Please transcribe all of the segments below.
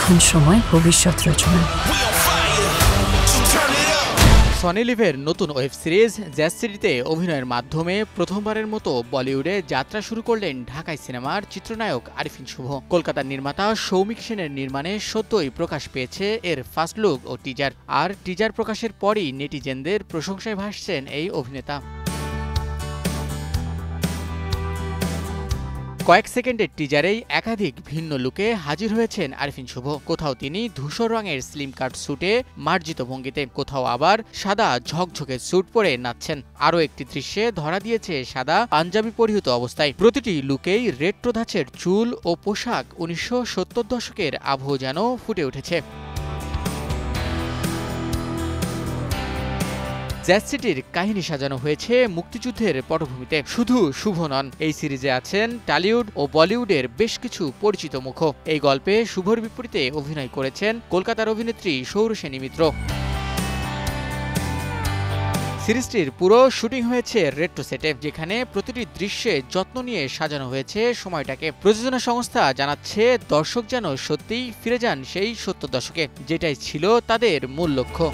এখন সময় ভবিষ্যৎ রচনা। সনি লিভের নতুন ওয়েব সিরিজ জ্যাজ সিটিতে অভিনয়ের মাধ্যমে প্রথমবারের মতো বলিউডে যাত্রা শুরু করলেন ঢাকাই সিনেমার চিত্রনায়ক আরিফিন শুভ। কলকাতার নির্মাতা সৌমিক সেনের নির্মাণে সদ্যই প্রকাশ পেয়েছে এর ফার্স্ট লুক ও টিজার। আর টিজার প্রকাশের পরই নেটিজেনদের প্রশংসায় ভাসছেন এই অভিনেতা। কয়েক সেকেন্ডের টিজারেই একাধিক ভিন্ন লুকে হাজির হয়েছেন আরিফিন শুভ। কোথাও তিনি ধূসর রঙের স্লিম কাট স্যুটে মার্জিত ভঙ্গিতে, কোথাও আবার সাদা ঝকঝকে স্যুট পরে নাচছেন। আরও একটি দৃশ্যে ধরা দিয়েছে সাদা পাঞ্জাবি পরিহিত অবস্থায়। প্রতিটি লুকেই রেট্রো ধাঁচের চুল ও পোশাক ১৯৭০ দশকের আবহ যেন ফুটে উঠেছে। জ্যাজ সিটির কাহিনী সাজানো হয়েছে মুক্তিযুদ্ধের পটভূমিতে। শুধু শুভ নন, এই সিরিজে আছেন টলিউড ও বলিউডের বেশ কিছু পরিচিত মুখ। এই গল্পে শুভর বিপরীতে অভিনয় করেছেন কলকাতার অভিনেত্রী সৌরসেনী মিত্র। সিরিজটির পুরো শুটিং হয়েছে রেট্রো সেটে, যেখানে প্রতিটি দৃশ্যে যত্ন নিয়ে সাজানো হয়েছে সময়টাকে। প্রযোজনা সংস্থা জানাচ্ছে দর্শক যেন সত্যিই ফিরে যান সেই ৭০ দশকে, যেটাই ছিল তাদের মূল লক্ষ্য।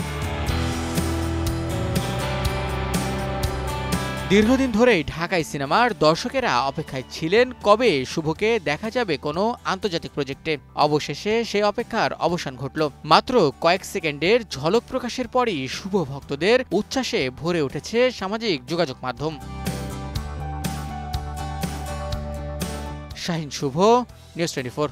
দীর্ঘদিন ধরেই ঢাকাই সিনেমার দর্শকেরা অপেক্ষায় ছিলেন কবে শুভকে দেখা যাবে কোনো আন্তর্জাতিক প্রজেক্টে। অবশেষে সেই অপেক্ষার অবসান ঘটল। মাত্র কয়েক সেকেন্ডের ঝলক প্রকাশের পরই শুভ ভক্তদের উচ্ছ্বাসে ভরে উঠেছে সামাজিক যোগাযোগ মাধ্যম। শাহিন শুভ, নিউজ 24।